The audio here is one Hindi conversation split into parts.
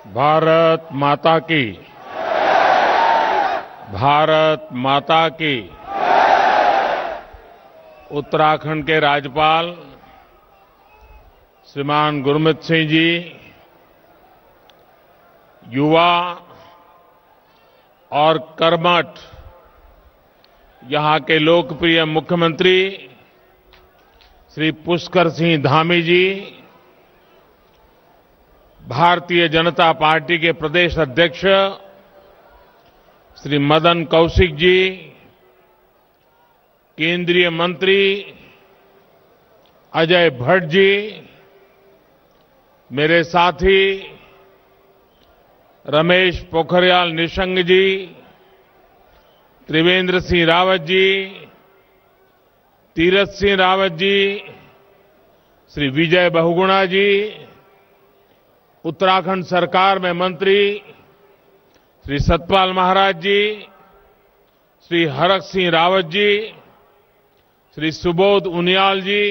भारत माता की। भारत माता की। उत्तराखंड के राज्यपाल श्रीमान गुरमीत सिंह जी, युवा और कर्मठ यहां के लोकप्रिय मुख्यमंत्री श्री पुष्कर सिंह धामी जी, भारतीय जनता पार्टी के प्रदेश अध्यक्ष श्री मदन कौशिक जी, केंद्रीय मंत्री अजय भट्ट जी, मेरे साथी रमेश पोखरियाल निशंक जी, त्रिवेंद्र सिंह रावत जी, तीरथ सिंह रावत जी, श्री विजय बहुगुणा जी, उत्तराखंड सरकार में मंत्री श्री सतपाल महाराज जी, श्री हरक सिंह रावत जी, श्री सुबोध उनियाल जी,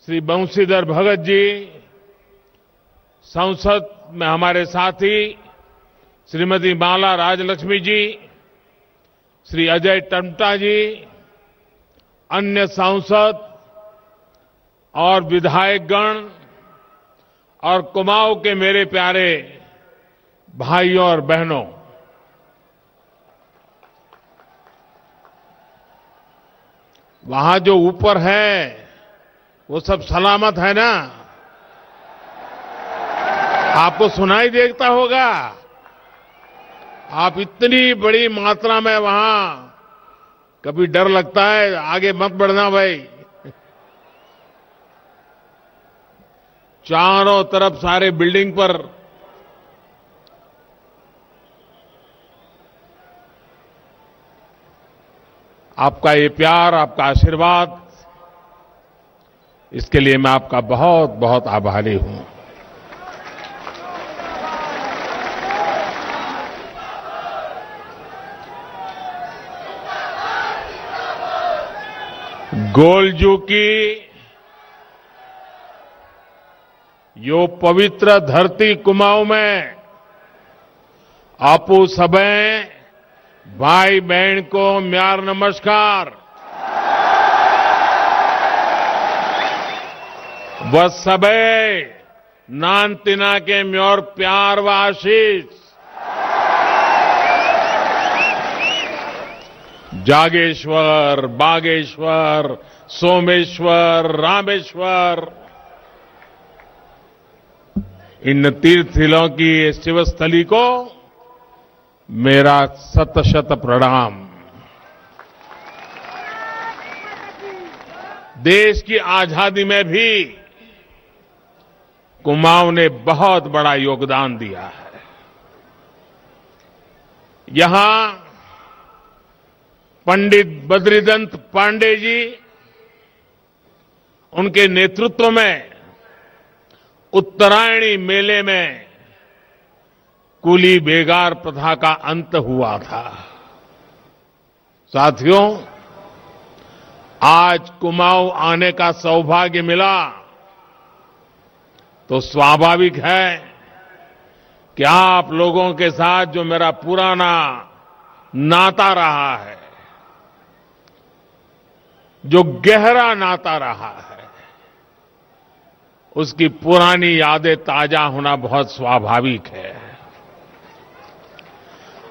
श्री बंशीधर भगत जी, संसद में हमारे साथी श्रीमती माला राजलक्ष्मी जी, श्री अजय टम्टा जी, अन्य सांसद और विधायकगण और कुमाऊं के मेरे प्यारे भाइयों और बहनों, वहां जो ऊपर है वो सब सलामत है ना? आपको सुनाई देता होगा। आप इतनी बड़ी मात्रा में वहां, कभी डर लगता है आगे मत बढ़ना भाई। चारों तरफ सारे बिल्डिंग पर आपका ये प्यार, आपका आशीर्वाद, इसके लिए मैं आपका बहुत बहुत आभारी हूं। गोलजू की यो पवित्र धरती कुमाऊं में आपू सबे भाई बहन को म्यार नमस्कार। वह सबे नानतिना के म्योर प्यार व आशीष। जागेश्वर, बागेश्वर, सोमेश्वर, रामेश्वर, इन तीर्थस्थलों की शिवस्थली को मेरा शत शत प्रणाम। देश की आजादी में भी कुमाऊं ने बहुत बड़ा योगदान दिया है। यहां पंडित बद्रीदत्त पांडे जी, उनके नेतृत्व में उत्तरायणी मेले में कुली बेगार प्रथा का अंत हुआ था। साथियों, आज कुमाऊं आने का सौभाग्य मिला तो स्वाभाविक है कि आप लोगों के साथ जो मेरा पुराना नाता रहा है, जो गहरा नाता रहा है, उसकी पुरानी यादें ताजा होना बहुत स्वाभाविक है।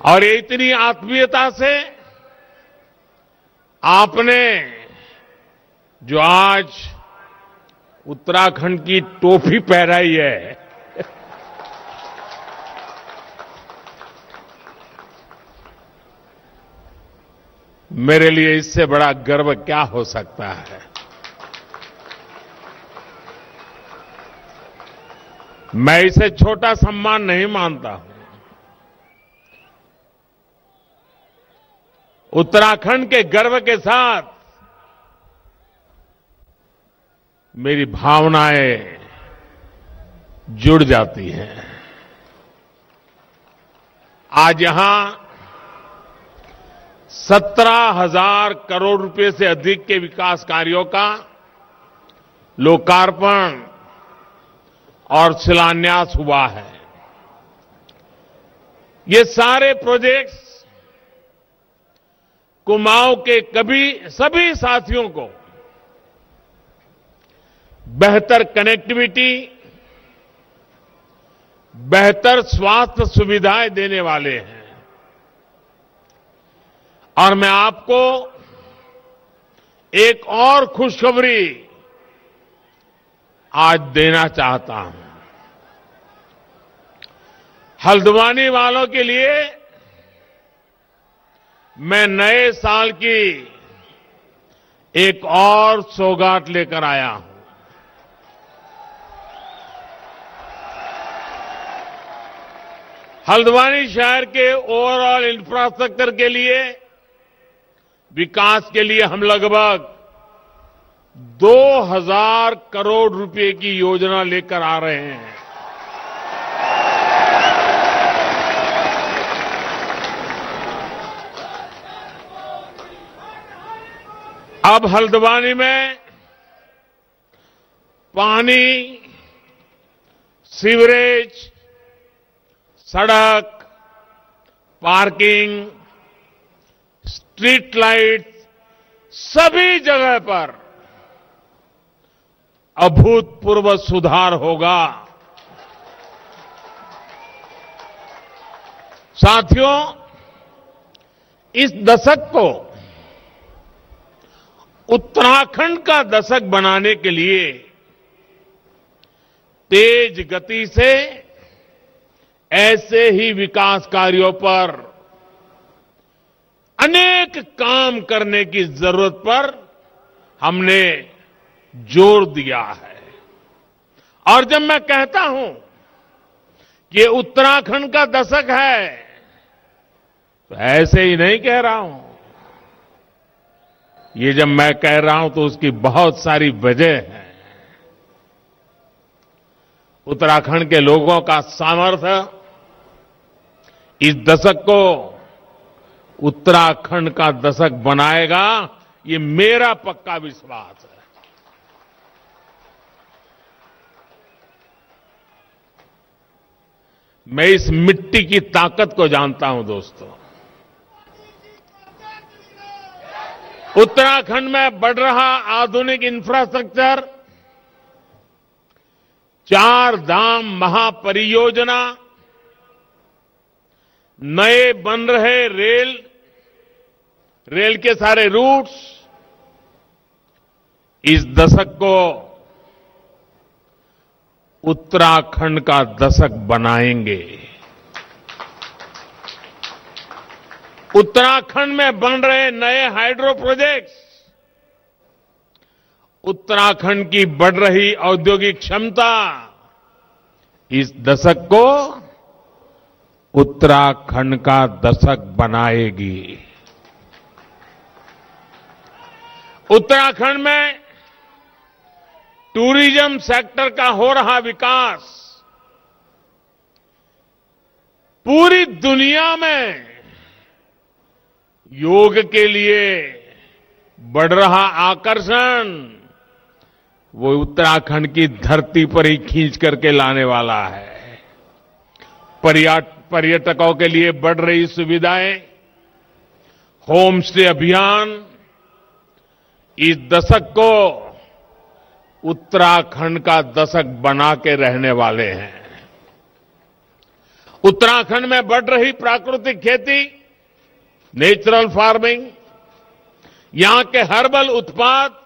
और ये इतनी आत्मीयता से आपने जो आज उत्तराखंड की टोपी पहनाई है, मेरे लिए इससे बड़ा गर्व क्या हो सकता है। मैं इसे छोटा सम्मान नहीं मानता हूं। उत्तराखंड के गर्व के साथ मेरी भावनाएं जुड़ जाती हैं। आज यहां 17,000 करोड़ रुपए से अधिक के विकास कार्यों का लोकार्पण और शिलान्यास हुआ है। ये सारे प्रोजेक्ट्स कुमाऊं के सभी साथियों को बेहतर कनेक्टिविटी, बेहतर स्वास्थ्य सुविधाएं देने वाले हैं। और मैं आपको एक और खुशखबरी आज देना चाहता हूं। हल्द्वानी वालों के लिए मैं नए साल की एक और सौगात लेकर आया हूं। हल्द्वानी शहर के ओवरऑल इंफ्रास्ट्रक्चर के लिए, विकास के लिए हम लगभग 2000 करोड़ रुपए की योजना लेकर आ रहे हैं। अब हल्द्वानी में पानी, सीवरेज, सड़क, पार्किंग, स्ट्रीट लाइट, सभी जगह पर अभूतपूर्व सुधार होगा। साथियों, इस दशक को उत्तराखंड का दशक बनाने के लिए तेज गति से ऐसे ही विकास कार्यों पर अनेक काम करने की जरूरत पर हमने जोर दिया है। और जब मैं कहता हूं कि ये उत्तराखंड का दशक है, तो ऐसे ही नहीं कह रहा हूं। ये जब मैं कह रहा हूं तो उसकी बहुत सारी वजह है। उत्तराखंड के लोगों का सामर्थ्य इस दशक को उत्तराखंड का दशक बनाएगा, ये मेरा पक्का विश्वास है। मैं इस मिट्टी की ताकत को जानता हूं दोस्तों। उत्तराखंड में बढ़ रहा आधुनिक इंफ्रास्ट्रक्चर, 4 धाम महापरियोजना, नए बन रहे रेल के सारे रूट्स इस दशक को उत्तराखंड का दशक बनाएंगे। उत्तराखंड में बन रहे नए हाइड्रो प्रोजेक्ट्स उत्तराखंड की बढ़ रही औद्योगिक क्षमता इस दशक को उत्तराखंड का दशक बनाएगी। उत्तराखंड में टूरिज्म सेक्टर का हो रहा विकास पूरी दुनिया में योग के लिए बढ़ रहा आकर्षण वो उत्तराखंड की धरती पर ही खींच करके लाने वाला है। पर्यटकों के लिए बढ़ रही सुविधाएं, होम स्टे अभियान इस दशक को उत्तराखंड का दशक बना के रहने वाले हैं। उत्तराखंड में बढ़ रही प्राकृतिक खेती, नेचुरल फार्मिंग, यहां के हर्बल उत्पाद,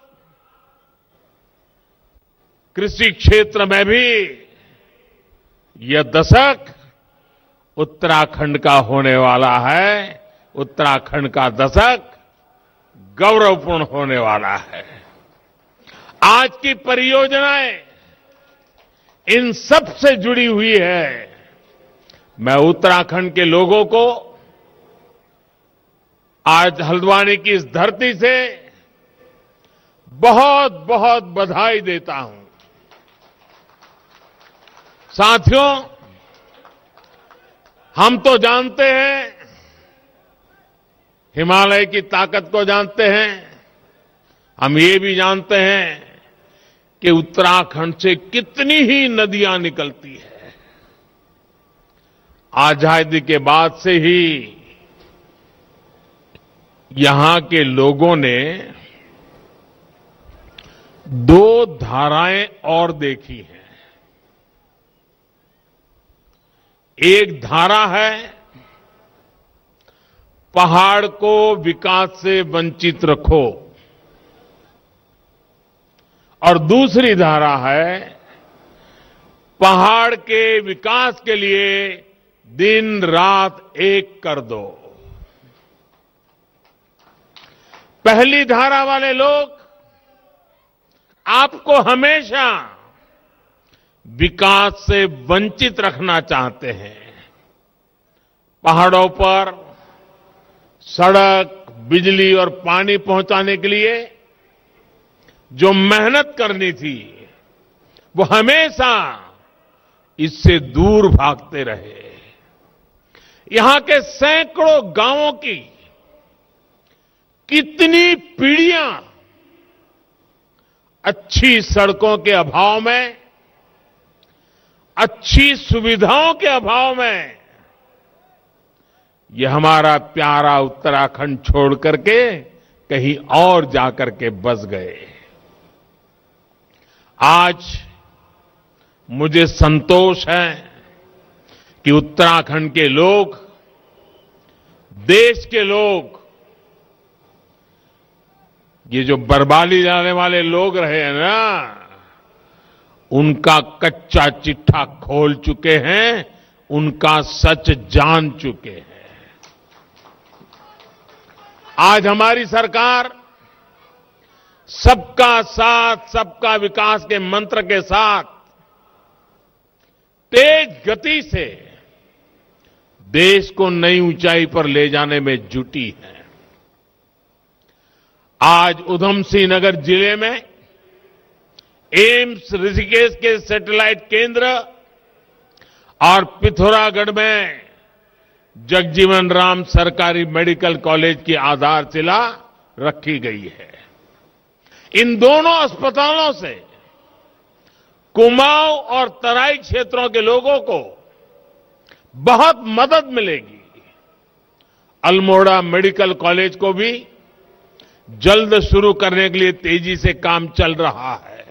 कृषि क्षेत्र में भी यह दशक उत्तराखंड का होने वाला है। उत्तराखंड का दशक गौरवपूर्ण होने वाला है। आज की परियोजनाएं इन सब से जुड़ी हुई है। मैं उत्तराखंड के लोगों को आज हल्द्वानी की इस धरती से बहुत बहुत बधाई देता हूं। साथियों, हम तो जानते हैं, हिमालय की ताकत को जानते हैं। हम ये भी जानते हैं कि उत्तराखंड से कितनी ही नदियां निकलती है। आजादी के बाद से ही यहां के लोगों ने दो धाराएं और देखी हैं। एक धारा है पहाड़ को विकास से वंचित रखो और दूसरी धारा है पहाड़ के विकास के लिए दिन रात एक कर दो। पहली धारा वाले लोग आपको हमेशा विकास से वंचित रखना चाहते हैं। पहाड़ों पर सड़क, बिजली और पानी पहुंचाने के लिए जो मेहनत करनी थी वो हमेशा इससे दूर भागते रहे। यहां के सैकड़ों गांवों की कितनी पीढ़ियां अच्छी सड़कों के अभाव में, अच्छी सुविधाओं के अभाव में ये हमारा प्यारा उत्तराखंड छोड़ करके कहीं और जाकर के बस गए। आज मुझे संतोष है कि उत्तराखंड के लोग, देश के लोग, ये जो बर्बादी लाने वाले लोग रहे हैं ना, उनका कच्चा चिट्ठा खोल चुके हैं, उनका सच जान चुके हैं। आज हमारी सरकार सबका साथ, सबका विकास के मंत्र के साथ तेज गति से देश को नई ऊंचाई पर ले जाने में जुटी है। आज उधम सिंह नगर जिले में एम्स ऋषिकेश के सैटेलाइट केंद्र और पिथौरागढ़ में जगजीवन राम सरकारी मेडिकल कॉलेज की आधारशिला रखी गई है। इन दोनों अस्पतालों से कुमाऊं और तराई क्षेत्रों के लोगों को बहुत मदद मिलेगी। अल्मोड़ा मेडिकल कॉलेज को भी जल्द शुरू करने के लिए तेजी से काम चल रहा है।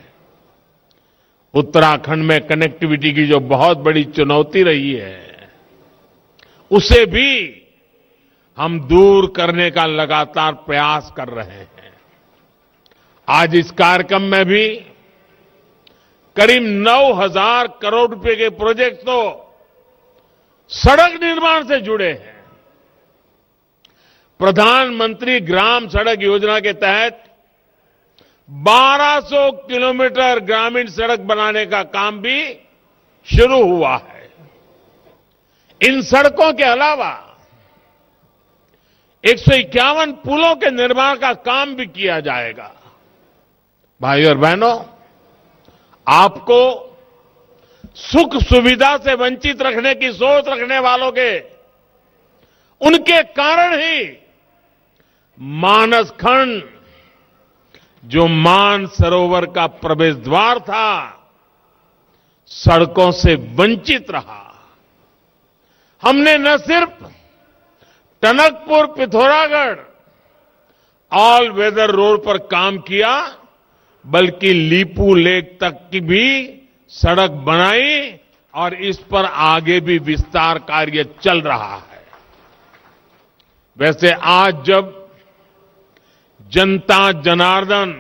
उत्तराखंड में कनेक्टिविटी की जो बहुत बड़ी चुनौती रही है, उसे भी हम दूर करने का लगातार प्रयास कर रहे हैं। आज इस कार्यक्रम में भी करीब 9,000 करोड़ रुपए के प्रोजेक्ट तो सड़क निर्माण से जुड़े हैं। प्रधानमंत्री ग्राम सड़क योजना के तहत 1200 किलोमीटर ग्रामीण सड़क बनाने का काम भी शुरू हुआ है। इन सड़कों के अलावा 151 पुलों के निर्माण का काम भी किया जाएगा। भाइयों और बहनों, आपको सुख सुविधा से वंचित रखने की सोच रखने वालों के, उनके कारण ही मानस खंड, जो मान सरोवर का प्रवेश द्वार था, सड़कों से वंचित रहा। हमने न सिर्फ Tanakpur Pithoragarh all weather road पर काम किया, बल्कि लीपू लेक तक की भी सड़क बनाई और इस पर आगे भी विस्तार कार्य चल रहा है। वैसे आज जब जनता जनार्दन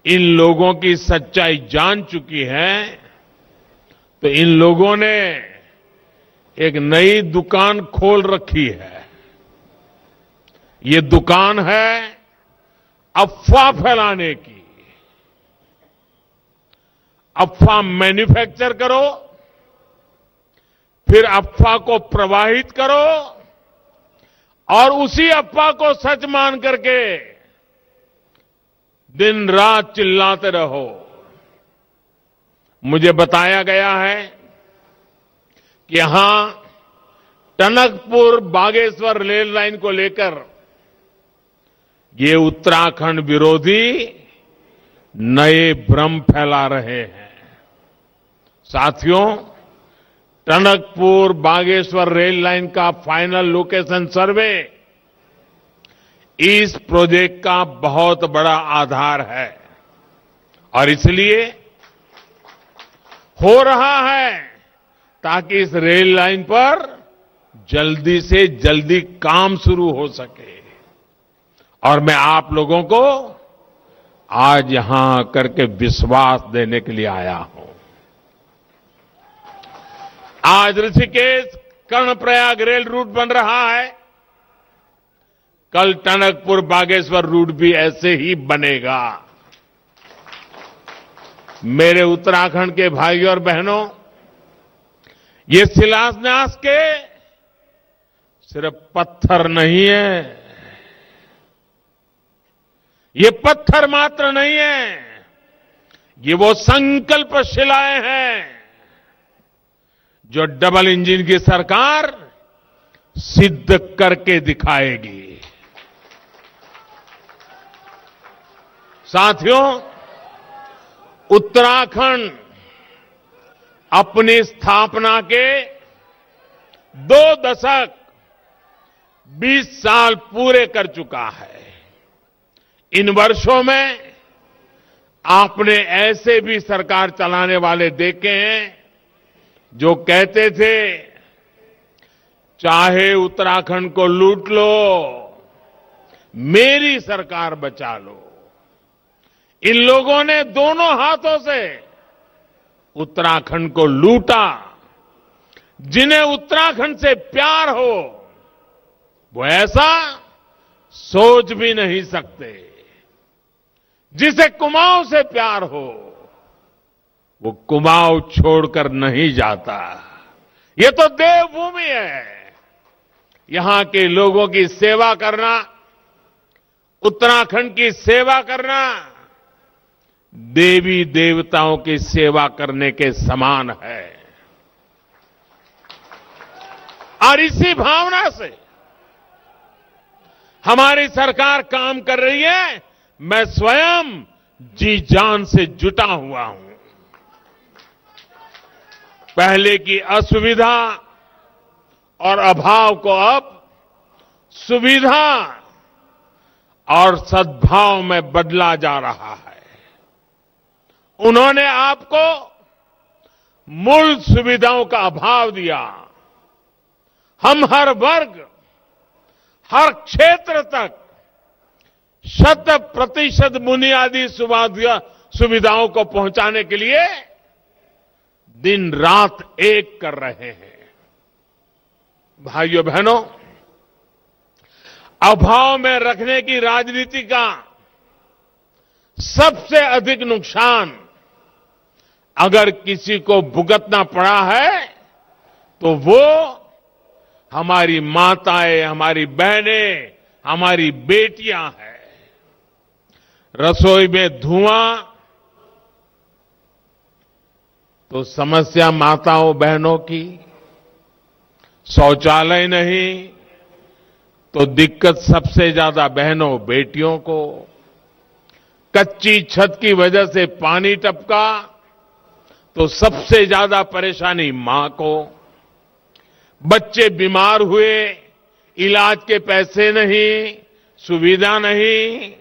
इन लोगों की सच्चाई जान चुकी है, तो इन लोगों ने एक नई दुकान खोल रखी है। ये दुकान है अफवाह फैलाने की। अफवाह मैन्युफैक्चर करो, फिर अफवाह को प्रवाहित करो और उसी अफवाह को सच मान करके दिन रात चिल्लाते रहो। मुझे बताया गया है कि यहां टनकपुर बागेश्वर रेल लाइन को लेकर ये उत्तराखंड विरोधी नए भ्रम फैला रहे हैं। साथियों, टनकपुर बागेश्वर रेल लाइन का फाइनल लोकेशन सर्वे इस प्रोजेक्ट का बहुत बड़ा आधार है और इसलिए हो रहा है ताकि इस रेल लाइन पर जल्दी से जल्दी काम शुरू हो सके। और मैं आप लोगों को आज यहां करके विश्वास देने के लिए आया हूं। आज ऋषिकेश कर्णप्रयाग रेल रूट बन रहा है, कल टनकपुर बागेश्वर रूट भी ऐसे ही बनेगा। मेरे उत्तराखंड के भाइयों और बहनों, ये शिलान्यास के सिर्फ पत्थर नहीं है, ये पत्थर मात्र नहीं है, ये वो संकल्प शिलाएं हैं जो डबल इंजन की सरकार सिद्ध करके दिखाएगी। साथियों, उत्तराखंड अपनी स्थापना के 2 दशक 20 साल पूरे कर चुका है। इन वर्षों में आपने ऐसे भी सरकार चलाने वाले देखे हैं जो कहते थे चाहे उत्तराखंड को लूट लो, मेरी सरकार बचा लो। इन लोगों ने दोनों हाथों से उत्तराखंड को लूटा। जिन्हें उत्तराखंड से प्यार हो वो ऐसा सोच भी नहीं सकते। जिसे कुमाऊं से प्यार हो वो कुमाऊं छोड़कर नहीं जाता। ये तो देवभूमि है। यहां के लोगों की सेवा करना, उत्तराखंड की सेवा करना देवी देवताओं की सेवा करने के समान है। और इसी भावना से हमारी सरकार काम कर रही है। मैं स्वयं जी जान से जुटा हुआ हूं। पहले की असुविधा और अभाव को अब सुविधा और सद्भाव में बदला जा रहा है। उन्होंने आपको मूल सुविधाओं का अभाव दिया। हम हर वर्ग, हर क्षेत्र तक 100% बुनियादी सुविधाओं को पहुंचाने के लिए दिन रात एक कर रहे हैं। भाइयों बहनों, अभाव में रखने की राजनीति का सबसे अधिक नुकसान अगर किसी को भुगतना पड़ा है तो वो हमारी माताएं, हमारी बहनें, हमारी बेटियां हैं। रसोई में धुआं तो समस्या माताओं बहनों की, शौचालय नहीं तो दिक्कत सबसे ज्यादा बहनों बेटियों को, कच्ची छत की वजह से पानी टपका तो सबसे ज्यादा परेशानी मां को, बच्चे बीमार हुए, इलाज के पैसे नहीं, सुविधा नहीं,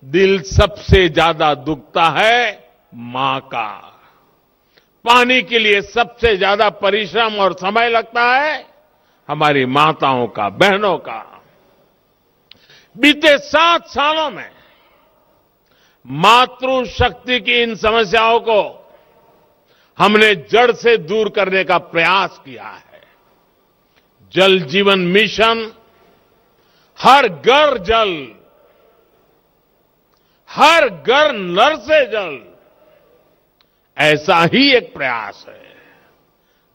दिल सबसे ज्यादा दुखता है मां का। पानी के लिए सबसे ज्यादा परिश्रम और समय लगता है हमारी माताओं का, बहनों का। बीते 7 सालों में मातृशक्ति की इन समस्याओं को हमने जड़ से दूर करने का प्रयास किया है। जल जीवन मिशन, हर घर जल, हर घर नल से जल, ऐसा ही एक प्रयास है।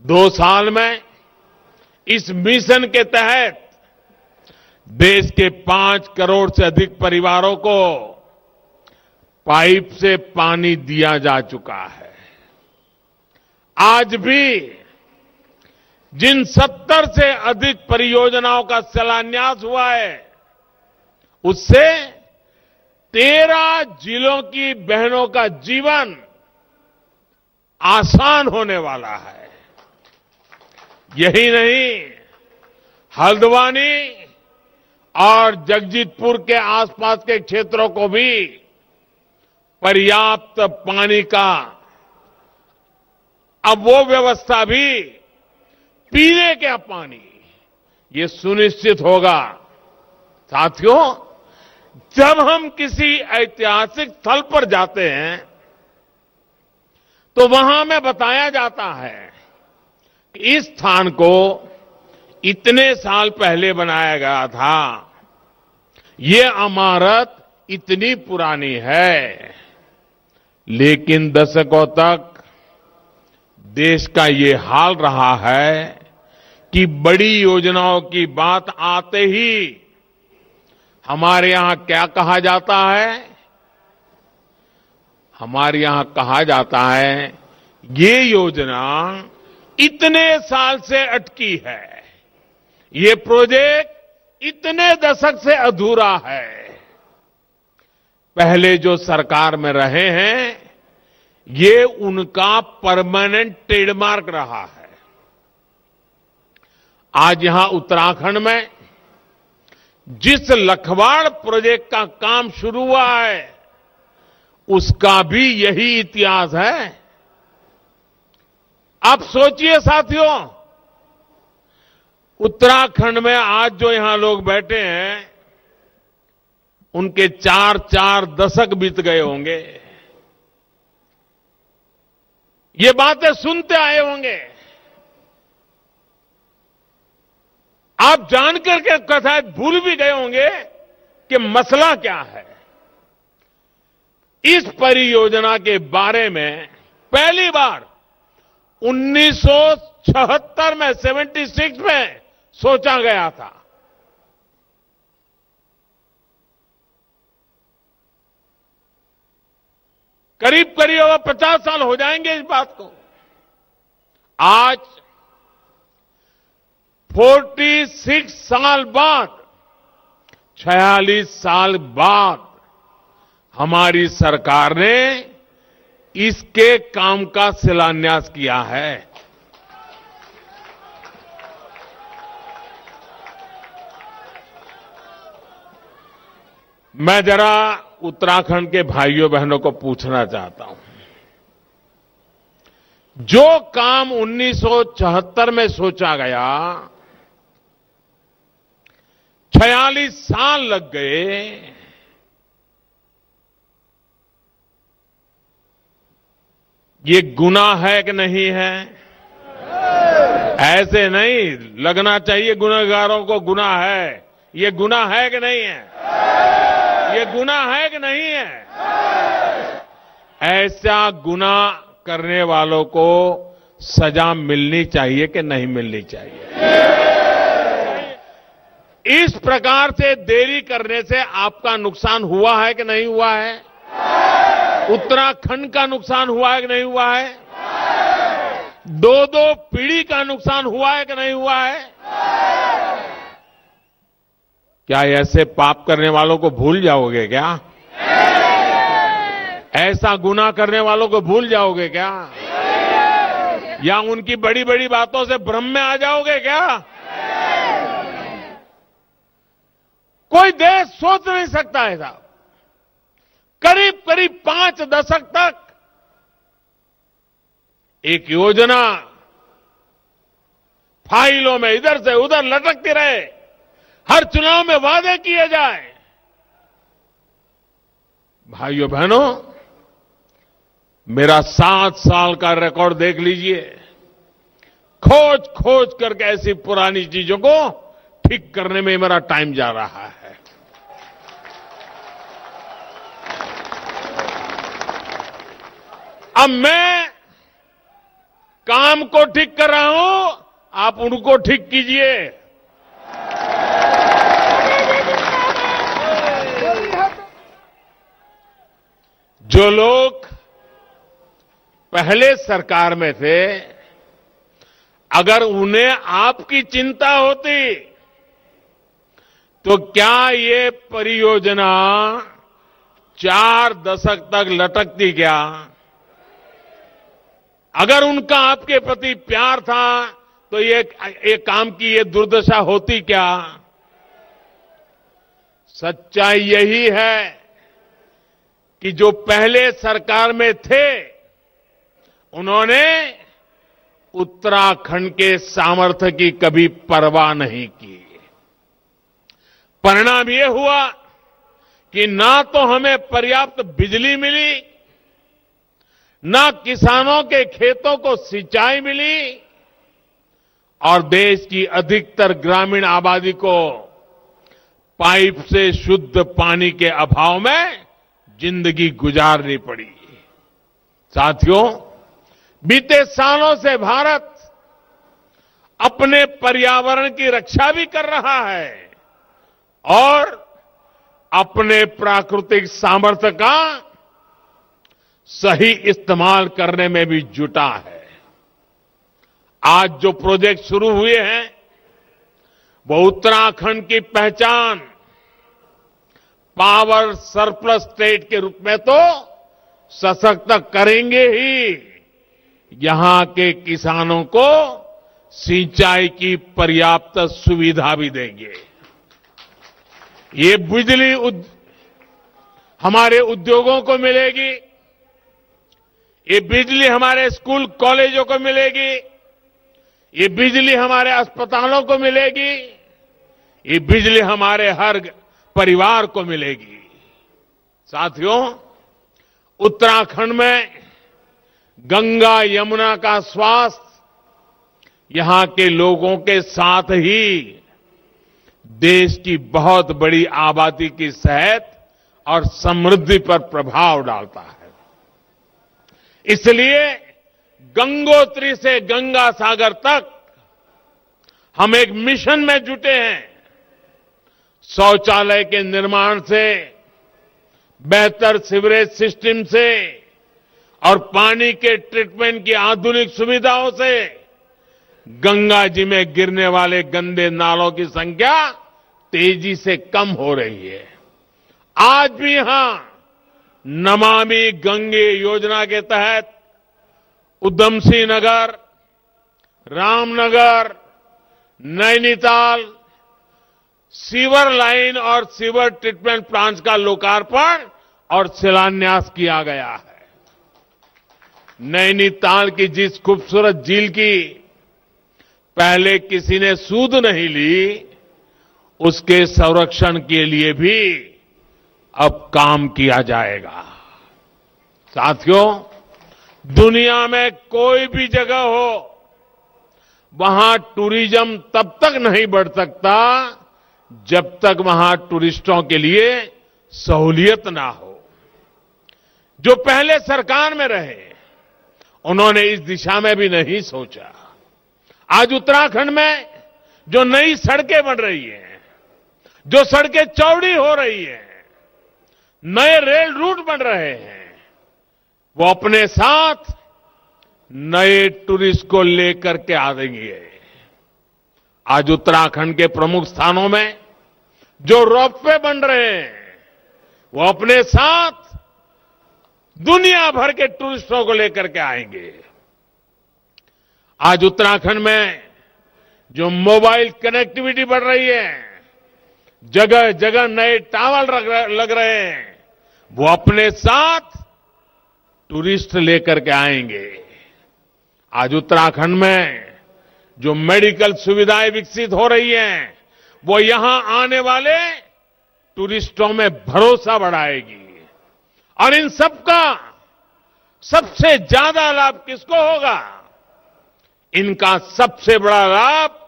2 साल में इस मिशन के तहत देश के 5 करोड़ से अधिक परिवारों को पाइप से पानी दिया जा चुका है। आज भी जिन 70 से अधिक परियोजनाओं का शिलान्यास हुआ है उससे 13 जिलों की बहनों का जीवन आसान होने वाला है। यही नहीं, हल्द्वानी और जगजीतपुर के आसपास के क्षेत्रों को भी पर्याप्त पानी का अब वो व्यवस्था भी पीने का पानी ये सुनिश्चित होगा। साथियों, जब हम किसी ऐतिहासिक स्थल पर जाते हैं तो वहां में बताया जाता है कि इस स्थान को इतने साल पहले बनाया गया था, ये इमारत इतनी पुरानी है, लेकिन दशकों तक देश का ये हाल रहा है कि बड़ी योजनाओं की बात आते ही हमारे यहां क्या कहा जाता है? हमारे यहां कहा जाता है ये योजना इतने साल से अटकी है, ये प्रोजेक्ट इतने दशक से अधूरा है। पहले जो सरकार में रहे हैं ये उनका परमानेंट ट्रेडमार्क रहा है। आज यहां उत्तराखंड में जिस लखवाड़ प्रोजेक्ट का काम शुरू हुआ है उसका भी यही इतिहास है। आप सोचिए साथियों, उत्तराखंड में आज जो यहां लोग बैठे हैं उनके 4-4 दशक बीत गए होंगे, ये बातें सुनते आए होंगे। आप जानकर के कथा भूल भी गए होंगे कि मसला क्या है। इस परियोजना के बारे में पहली बार 1976 में 76 में सोचा गया था। करीब करीब अब 50 साल हो जाएंगे इस बात को। आज 46 साल बाद, 46 साल बाद हमारी सरकार ने इसके काम का शिलान्यास किया है। मैं जरा उत्तराखंड के भाइयों बहनों को पूछना चाहता हूं, जो काम 1974 में सोचा गया 46 साल लग गए, ये गुनाह है कि नहीं है? ऐसे नहीं लगना चाहिए गुनहगारों को गुनाह है। ये गुनाह है कि नहीं है? ये गुनाह है कि नहीं है? ऐसा गुनाह करने वालों को सजा मिलनी चाहिए कि नहीं मिलनी चाहिए? इस प्रकार से देरी करने से आपका नुकसान हुआ है कि नहीं हुआ है? उत्तराखंड का नुकसान हुआ है कि नहीं हुआ है? 2-2 पीढ़ी का नुकसान हुआ है कि नहीं हुआ है? क्या ऐसे पाप करने वालों को भूल जाओगे क्या? ऐसा गुनाह करने वालों को भूल जाओगे क्या? या उनकी बड़ी बड़ी बातों से भ्रम में आ जाओगे क्या? कोई देश सोच नहीं सकता है साहब। करीब करीब 5 दशक तक एक योजना फाइलों में इधर से उधर लटकती रहे, हर चुनाव में वादे किए जाए। भाइयों बहनों, मेरा 7 साल का रिकॉर्ड देख लीजिए। खोज खोज करके ऐसी पुरानी चीजों को ठीक करने में मेरा टाइम जा रहा है। अब मैं काम को ठीक कर रहा हूं, आप उनको ठीक कीजिए। जो लोग पहले सरकार में थे, अगर उन्हें आपकी चिंता होती तो क्या ये परियोजना 4 दशक तक लटकती क्या? अगर उनका आपके प्रति प्यार था तो ये काम की ये दुर्दशा होती क्या? सच्चाई यही है कि जो पहले सरकार में थे उन्होंने उत्तराखंड के सामर्थ्य की कभी परवाह नहीं की। परिणाम ये हुआ कि ना तो हमें पर्याप्त बिजली मिली, ना किसानों के खेतों को सिंचाई मिली और देश की अधिकतर ग्रामीण आबादी को पाइप से शुद्ध पानी के अभाव में जिंदगी गुजारनी पड़ी। साथियों, बीते सालों से भारत अपने पर्यावरण की रक्षा भी कर रहा है और अपने प्राकृतिक सामर्थ्य का सही इस्तेमाल करने में भी जुटा है। आज जो प्रोजेक्ट शुरू हुए हैं वो उत्तराखंड की पहचान पावर सरप्लस स्टेट के रूप में तो सशक्त करेंगे ही, यहां के किसानों को सिंचाई की पर्याप्त सुविधा भी देंगे। ये बिजली हमारे उद्योगों को मिलेगी, ये बिजली हमारे स्कूल कॉलेजों को मिलेगी, ये बिजली हमारे अस्पतालों को मिलेगी, ये बिजली हमारे हर परिवार को मिलेगी। साथियों, उत्तराखंड में गंगा यमुना का स्वास्थ्य यहां के लोगों के साथ ही देश की बहुत बड़ी आबादी की सेहत और समृद्धि पर प्रभाव डालता है। इसलिए गंगोत्री से गंगा सागर तक हम एक मिशन में जुटे हैं। शौचालय के निर्माण से, बेहतर सीवरेज सिस्टम से और पानी के ट्रीटमेंट की आधुनिक सुविधाओं से गंगा जी में गिरने वाले गंदे नालों की संख्या तेजी से कम हो रही है। आज भी यहां नमामि गंगे योजना के तहत उधमसिंह नगर, रामनगर, नैनीताल सीवर लाइन और सीवर ट्रीटमेंट प्लांट का लोकार्पण और शिलान्यास किया गया है। नैनीताल की जिस खूबसूरत झील की पहले किसी ने सूद नहीं ली, उसके संरक्षण के लिए भी अब काम किया जाएगा। साथियों, दुनिया में कोई भी जगह हो, वहां टूरिज्म तब तक नहीं बढ़ सकता जब तक वहां टूरिस्टों के लिए सहूलियत ना हो। जो पहले सरकार में रहे उन्होंने इस दिशा में भी नहीं सोचा। आज उत्तराखंड में जो नई सड़कें बन रही हैं, जो सड़कें चौड़ी हो रही हैं, नए रेल रूट बन रहे हैं, वो अपने साथ नए टूरिस्ट को लेकर के आ देंगे। आज उत्तराखंड के प्रमुख स्थानों में जो रोपवे बन रहे हैं, वो अपने साथ दुनिया भर के टूरिस्टों को लेकर के आएंगे। आज उत्तराखंड में जो मोबाइल कनेक्टिविटी बढ़ रही है, जगह जगह नए टावर लग रहे हैं, वो अपने साथ टूरिस्ट लेकर के आएंगे। आज उत्तराखंड में जो मेडिकल सुविधाएं विकसित हो रही हैं, वो यहां आने वाले टूरिस्टों में भरोसा बढ़ाएगी। और इन सबका सबसे ज्यादा लाभ किसको होगा? इनका सबसे बड़ा लाभ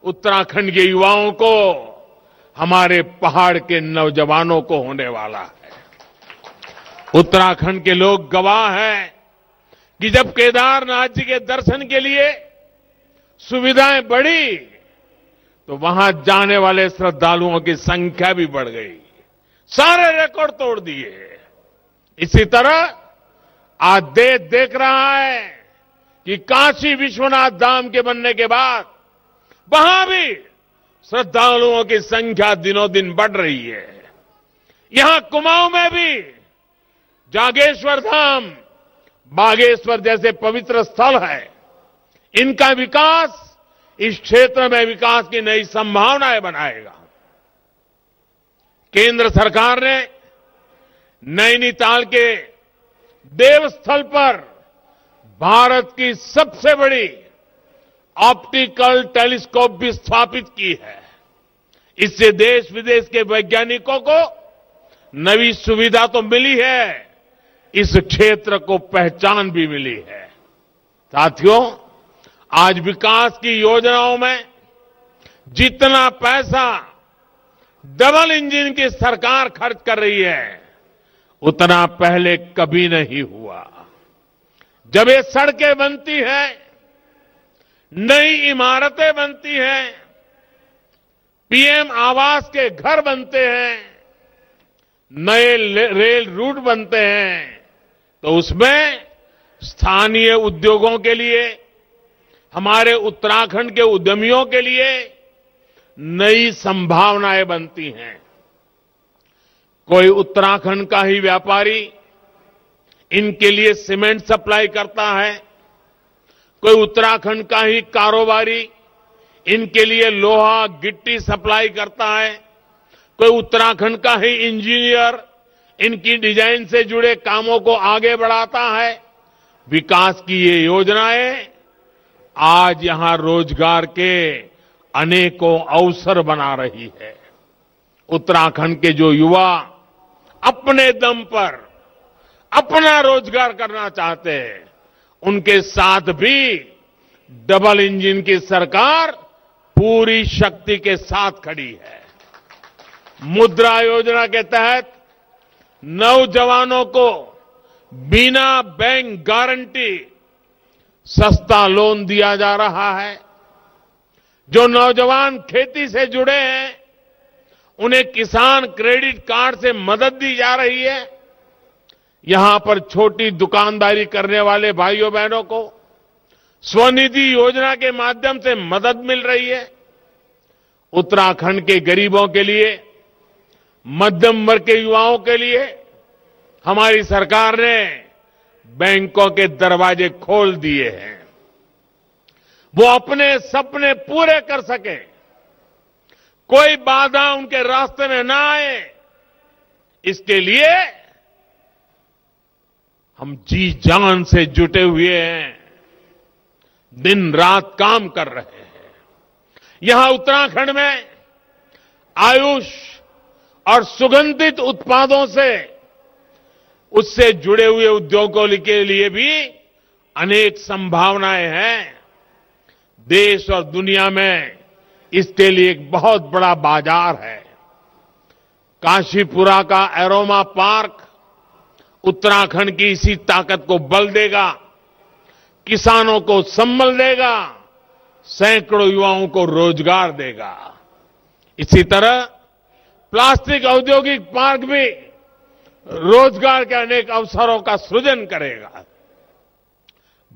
उत्तराखंड के युवाओं को, हमारे पहाड़ के नौजवानों को होने वाला है। उत्तराखंड के लोग गवाह हैं कि जब केदारनाथ जी के दर्शन के लिए सुविधाएं बढ़ी तो वहां जाने वाले श्रद्धालुओं की संख्या भी बढ़ गई, सारे रिकॉर्ड तोड़ दिए। इसी तरह आज देश देख रहा है कि काशी विश्वनाथ धाम के बनने के बाद वहां भी श्रद्धालुओं की संख्या दिनों दिन बढ़ रही है। यहां कुमाऊं में भी जागेश्वर धाम, बागेश्वर जैसे पवित्र स्थल है, इनका विकास इस क्षेत्र में विकास की नई संभावनाएं बनाएगा। केंद्र सरकार ने नैनीताल के देवस्थल पर भारत की सबसे बड़ी ऑप्टिकल टेलीस्कोप भी स्थापित की है। इससे देश विदेश के वैज्ञानिकों को नई सुविधा तो मिली है, इस क्षेत्र को पहचान भी मिली है। साथियों, आज विकास की योजनाओं में जितना पैसा डबल इंजन की सरकार खर्च कर रही है, उतना पहले कभी नहीं हुआ। जब ये सड़कें बनती हैं, नई इमारतें बनती हैं, पीएम आवास के घर बनते हैं, नए रेल रूट बनते हैं, तो उसमें स्थानीय उद्योगों के लिए, हमारे उत्तराखंड के उद्यमियों के लिए नई संभावनाएं बनती हैं। कोई उत्तराखंड का ही व्यापारी इनके लिए सीमेंट सप्लाई करता है, कोई उत्तराखंड का ही कारोबारी इनके लिए लोहा गिट्टी सप्लाई करता है, कोई उत्तराखंड का ही इंजीनियर इनकी डिजाइन से जुड़े कामों को आगे बढ़ाता है। विकास की ये योजनाएं आज यहां रोजगार के अनेकों अवसर बना रही है। उत्तराखंड के जो युवा अपने दम पर अपना रोजगार करना चाहते हैं, उनके साथ भी डबल इंजन की सरकार पूरी शक्ति के साथ खड़ी है। मुद्रा योजना के तहत नौजवानों को बिना बैंक गारंटी सस्ता लोन दिया जा रहा है। जो नौजवान खेती से जुड़े हैं, उन्हें किसान क्रेडिट कार्ड से मदद दी जा रही है। यहां पर छोटी दुकानदारी करने वाले भाइयों बहनों को स्वनिधि योजना के माध्यम से मदद मिल रही है। उत्तराखंड के गरीबों के लिए, मध्यम वर्ग के युवाओं के लिए हमारी सरकार ने बैंकों के दरवाजे खोल दिए हैं। वो अपने सपने पूरे कर सके, कोई बाधा उनके रास्ते में ना आए, इसके लिए हम जी जान से जुटे हुए हैं, दिन रात काम कर रहे हैं। यहां उत्तराखंड में आयुष और सुगंधित उत्पादों से उससे जुड़े हुए उद्योगों के लिए भी अनेक संभावनाएं हैं। देश और दुनिया में इसके लिए एक बहुत बड़ा बाजार है। काशीपुरा का एरोमा पार्क उत्तराखंड की इसी ताकत को बल देगा, किसानों को संबल देगा, सैकड़ों युवाओं को रोजगार देगा। इसी तरह प्लास्टिक औद्योगिक पार्क भी रोजगार के अनेक अवसरों का सृजन करेगा।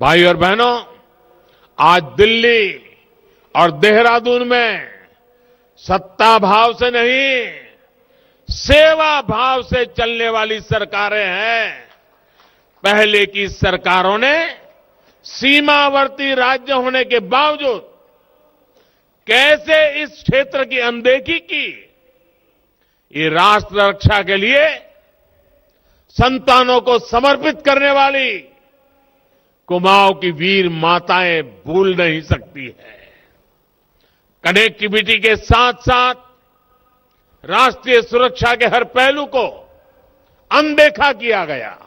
भाई और बहनों, आज दिल्ली और देहरादून में सत्ता भाव से नहीं, सेवा भाव से चलने वाली सरकारें हैं। पहले की सरकारों ने सीमावर्ती राज्य होने के बावजूद कैसे इस क्षेत्र की अनदेखी की। ये राष्ट्र रक्षा के लिए संतानों को समर्पित करने वाली कुमाऊं की वीर माताएं भूल नहीं सकती है। कनेक्टिविटी के साथ साथ राष्ट्रीय सुरक्षा के हर पहलू को अनदेखा किया गया।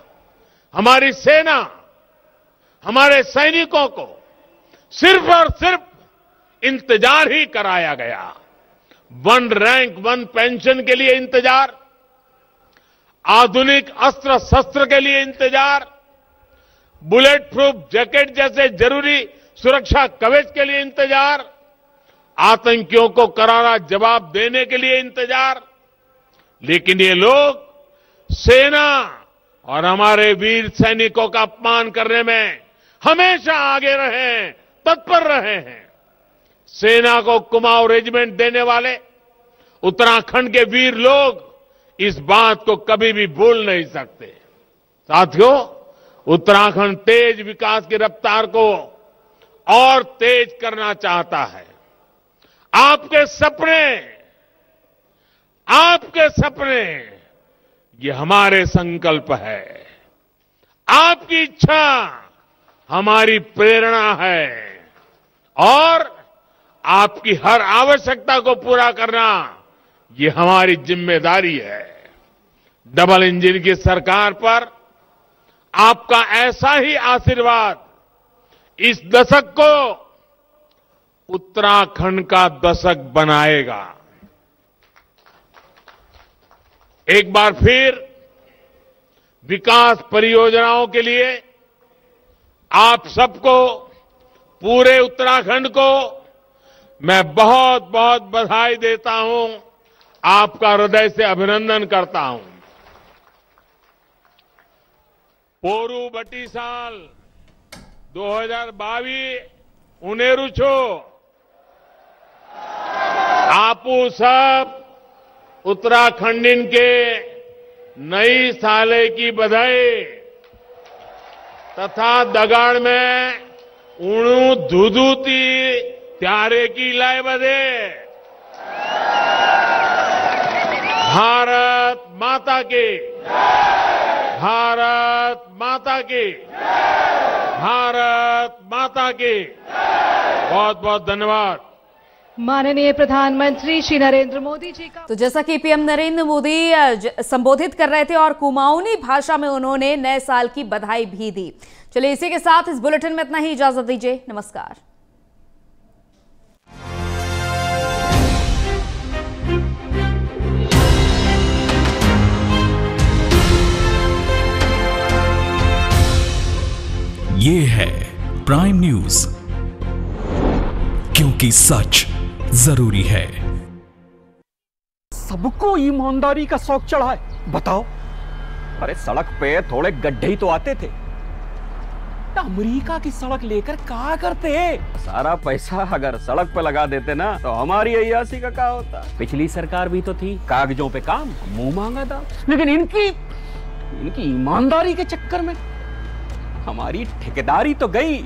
हमारी सेना, हमारे सैनिकों को सिर्फ और सिर्फ इंतजार ही कराया गया। वन रैंक वन पेंशन के लिए इंतजार, आधुनिक अस्त्र शस्त्र के लिए इंतजार, बुलेट प्रूफ जैकेट जैसे जरूरी सुरक्षा कवच के लिए इंतजार, आतंकियों को करारा जवाब देने के लिए इंतजार। लेकिन ये लोग सेना और हमारे वीर सैनिकों का अपमान करने में हमेशा आगे रहे हैं, तत्पर रहे हैं। सेना को कुमाऊं रेजिमेंट देने वाले उत्तराखंड के वीर लोग इस बात को कभी भी भूल नहीं सकते। साथियों, उत्तराखंड तेज विकास की रफ्तार को और तेज करना चाहता है। आपके सपने ये हमारे संकल्प है। आपकी इच्छा हमारी प्रेरणा है और आपकी हर आवश्यकता को पूरा करना ये हमारी जिम्मेदारी है। डबल इंजन की सरकार पर आपका ऐसा ही आशीर्वाद इस दशक को उत्तराखंड का दशक बनाएगा। एक बार फिर विकास परियोजनाओं के लिए आप सबको, पूरे उत्तराखंड को मैं बहुत बहुत बधाई देता हूं, आपका हृदय से अभिनंदन करता हूं। पोरू बटी साल 2022 उनेरु छो आपू सब उत्तराखंडीन के नई साले की बधाई तथा दगाड़ में उणु धुधुती त्यारे की लाए बधे। भारत माता की, भारत माता की, भारत माता की। बहुत बहुत धन्यवाद। माननीय प्रधानमंत्री श्री नरेंद्र मोदी जी का तो जैसा कि पीएम नरेंद्र मोदी संबोधित कर रहे थे और कुमाऊनी भाषा में उन्होंने नए साल की बधाई भी दी। चलिए इसी के साथ इस बुलेटिन में इतना ही, इजाजत दीजिए, नमस्कार। ये है प्राइम न्यूज, क्योंकि सच जरूरी है। सबको ईमानदारी का शौक चढ़ा है। बताओ, अरे सड़क पे थोड़े गड्ढे ही तो आते थे, अमेरिका की सड़क लेकर क्या करते? सारा पैसा अगर सड़क पे लगा देते ना तो हमारी अय्यासी का क्या होता? पिछली सरकार भी तो थी, कागजों पे काम, मुंह मांगा था। लेकिन इनकी ईमानदारी के चक्कर में हमारी ठेकेदारी तो गई।